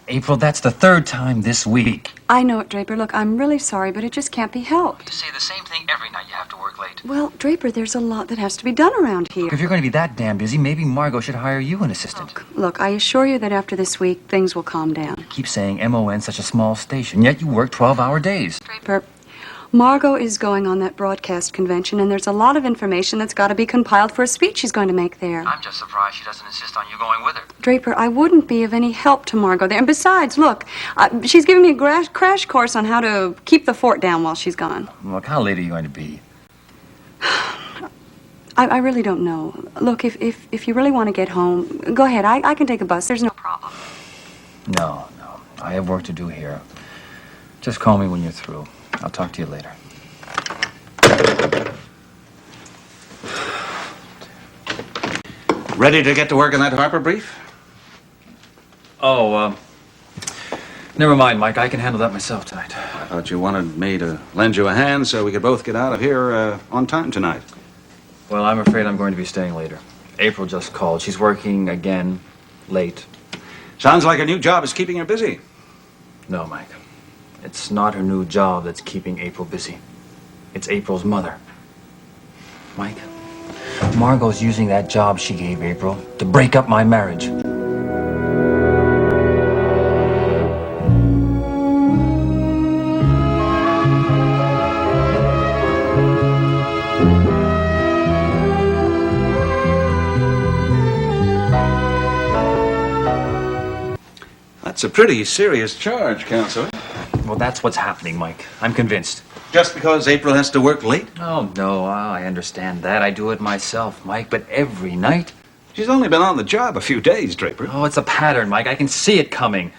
April, that's the third time this week. I know it, Draper. Look, I'm really sorry, but it just can't be helped. You say the same thing every night you have to work late. Well, Draper, there's a lot that has to be done around here. If you're going to be that damn busy, maybe Margot should hire you an assistant. Look, I assure you that after this week, things will calm down. You keep saying MON's such a small station, yet you work 12-hour days. Draper, Margot is going on that broadcast convention, and there's a lot of information that's got to be compiled for a speech she's going to make there. I'm just surprised she doesn't insist on you going with her. Draper, I wouldn't be of any help to Margot there. And besides, look, she's giving me a crash course on how to keep the fort down while she's gone. Look, how late are you going to be? I really don't know. Look, if you really want to get home, go ahead. I can take a bus. There's no problem. No. I have work to do here. Just call me when you're through. I'll talk to you later. Ready to get to work on that Harper brief? Oh, never mind, Mike. I can handle that myself tonight. I thought you wanted me to lend you a hand so we could both get out of here on time tonight. Well, I'm afraid I'm going to be staying later. April just called. She's working again late. Sounds like her new job is keeping her busy. No, Mike. It's not her new job that's keeping April busy. It's April's mother. Mike, Margot's using that job she gave April to break up my marriage. That's a pretty serious charge, Counselor. Well, that's what's happening, Mike. I'm convinced. Just because April has to work late? Oh, no, I understand that. I do it myself, Mike, but every night? She's only been on the job a few days, Draper. Oh, it's a pattern, Mike. I can see it coming.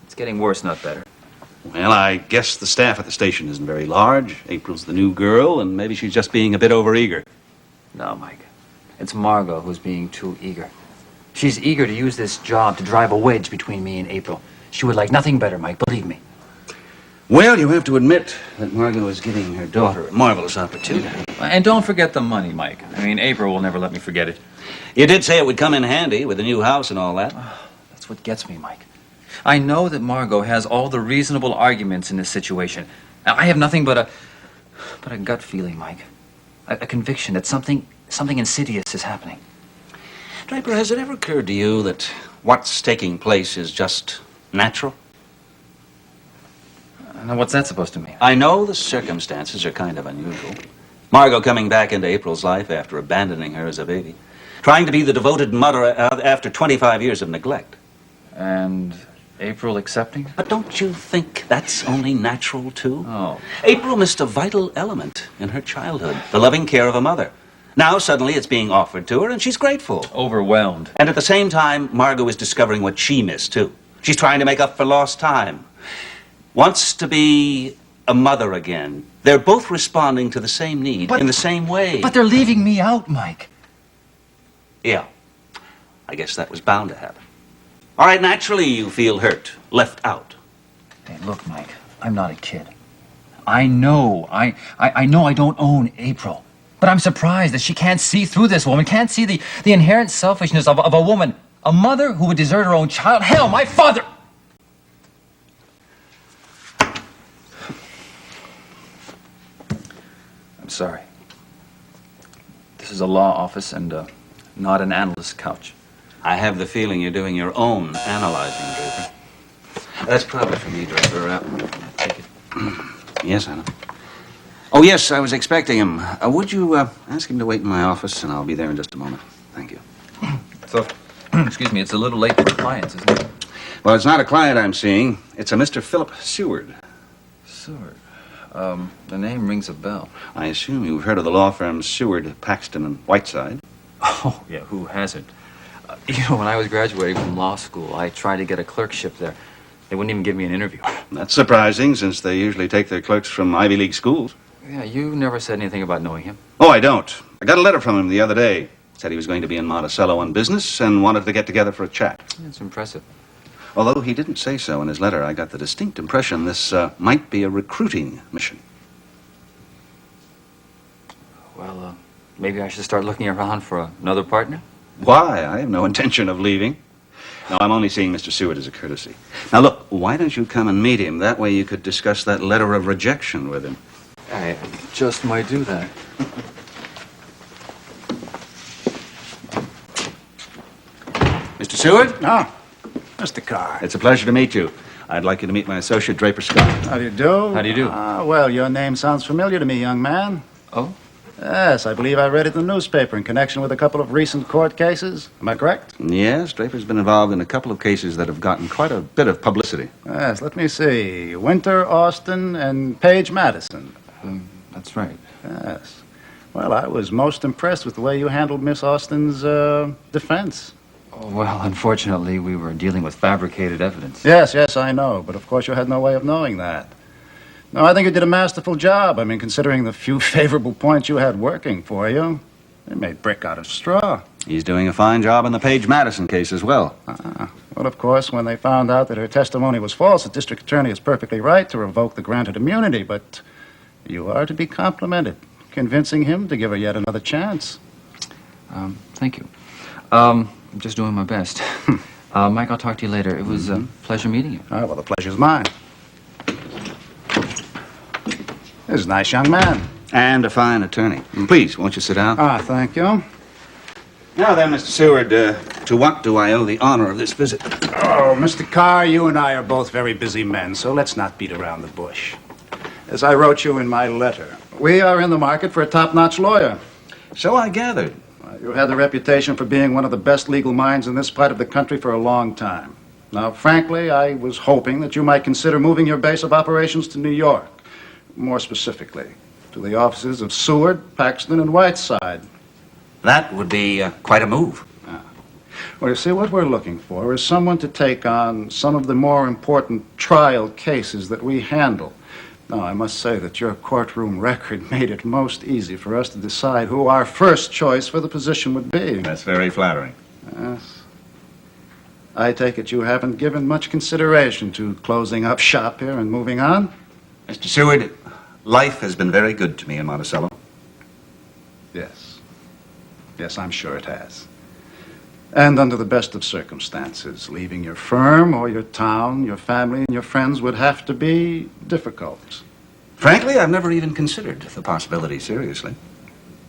It's getting worse, not better. Well, I guess the staff at the station isn't very large. April's the new girl, and maybe she's just being a bit overeager. No, Mike. It's Margot who's being too eager. She's eager to use this job to drive a wedge between me and April. She would like nothing better, Mike, believe me. Well, you have to admit that Margot is giving her daughter a marvelous opportunity. And don't forget the money, Mike. I mean, April will never let me forget it. You did say it would come in handy with the new house and all that. That's what gets me, Mike. I know that Margot has all the reasonable arguments in this situation. Now, I have nothing but a gut feeling, Mike. A conviction that something insidious is happening. Draper, has it ever occurred to you that what's taking place is just natural? Now, what's that supposed to mean? I know the circumstances are kind of unusual. Margot coming back into April's life after abandoning her as a baby. Trying to be the devoted mother after 25 years of neglect. And April accepting? But don't you think that's only natural, too? Oh. April missed a vital element in her childhood, the loving care of a mother. Now, suddenly, it's being offered to her, and she's grateful. Overwhelmed. And at the same time, Margot is discovering what she missed, too. She's trying to make up for lost time. Wants to be a mother again. They're both responding to the same need in the same way. But they're leaving me out, Mike. Yeah. I guess that was bound to happen. All right, naturally you feel hurt, left out. Hey, look, Mike, I'm not a kid. I know I know I don't own April. But I'm surprised that she can't see through this woman, can't see the inherent selfishness of a woman. A mother who would desert her own child. Hell, my father! I'm sorry. This is a law office and not an analyst's couch. I have the feeling you're doing your own analyzing, Draper. That's probably for me, Draper. Take it. Yes, I know. Oh, yes, I was expecting him. Would you ask him to wait in my office, and I'll be there in just a moment. Thank you. So, excuse me, it's a little late for the clients, isn't it? Well, it's not a client I'm seeing. It's a Mr. Philip Seward. Seward. The name rings a bell. I assume you've heard of the law firm Seward, Paxton Whiteside. Oh, yeah, who hasn't? You know, when I was graduating from law school, I tried to get a clerkship there. They wouldn't even give me an interview. That's surprising, since they usually take their clerks from Ivy League schools. Yeah, you never said anything about knowing him. Oh, I don't. I got a letter from him the other day. Said he was going to be in Monticello on business and wanted to get together for a chat. That's impressive. Although he didn't say so in his letter, I got the distinct impression this might be a recruiting mission. Well, maybe I should start looking around for another partner? Why? I have no intention of leaving. No, I'm only seeing Mr. Seward as a courtesy. Now, look, why don't you come and meet him? That way you could discuss that letter of rejection with him. I just might do that. Mr. Seward? Oh, Mr. Karr. It's a pleasure to meet you. I'd like you to meet my associate, Draper Scott. How do you do? How do you do? Well, your name sounds familiar to me, young man. Oh? Yes, I believe I read it in the newspaper in connection with a couple of recent court cases. Am I correct? Yes, Draper's been involved in a couple of cases that have gotten quite a bit of publicity. Yes, let me see. Winter, Austin, and Page Madison. That's right. Yes. Well, I was most impressed with the way you handled Miss Austin's defense. Oh, well, unfortunately, we were dealing with fabricated evidence. Yes, I know, but of course you had no way of knowing that. No, I think you did a masterful job. I mean, considering the few favorable points you had working for you, you made brick out of straw. He's doing a fine job in the Page Madison case as well. Well, of course, when they found out that her testimony was false, the district attorney is perfectly right to revoke the granted immunity, but you are to be complimented, convincing him to give her yet another chance. Thank you. I'm just doing my best. Mike, I'll talk to you later. It was a pleasure meeting you. Well, the pleasure's mine. This is a nice young man. And a fine attorney. Please, won't you sit down? Thank you. Now then, Mr. Seward, to what do I owe the honor of this visit? Oh, Mr. Karr, you and I are both very busy men, so let's not beat around the bush. As I wrote you in my letter, we are in the market for a top-notch lawyer. So I gathered. You had the reputation for being one of the best legal minds in this part of the country for a long time. Now, frankly, I was hoping that you might consider moving your base of operations to New York. More specifically, to the offices of Seward, Paxton, and Whiteside. That would be quite a move. Well, you see, what we're looking for is someone to take on some of the more important trial cases that we handle. Now, I must say that your courtroom record made it most easy for us to decide who our first choice for the position would be. That's very flattering. Yes. I take it you haven't given much consideration to closing up shop here and moving on? Mr. Seward, life has been very good to me in Monticello. Yes. Yes, I'm sure it has. And under the best of circumstances, leaving your firm or your town, your family, and your friends would have to be difficult. Frankly, I've never even considered the possibility seriously.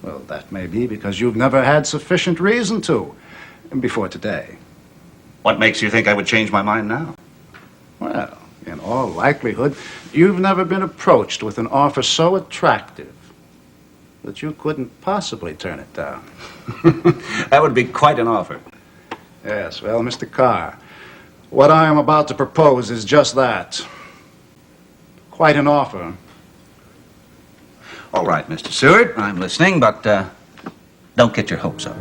Well, that may be because you've never had sufficient reason to before today. What makes you think I would change my mind now? Well, in all likelihood, you've never been approached with an offer so attractive that you couldn't possibly turn it down. That would be quite an offer. Yes, well, Mr. Karr, what I am about to propose is just that. Quite an offer. All right, Mr. Seward, I'm listening, but don't get your hopes up.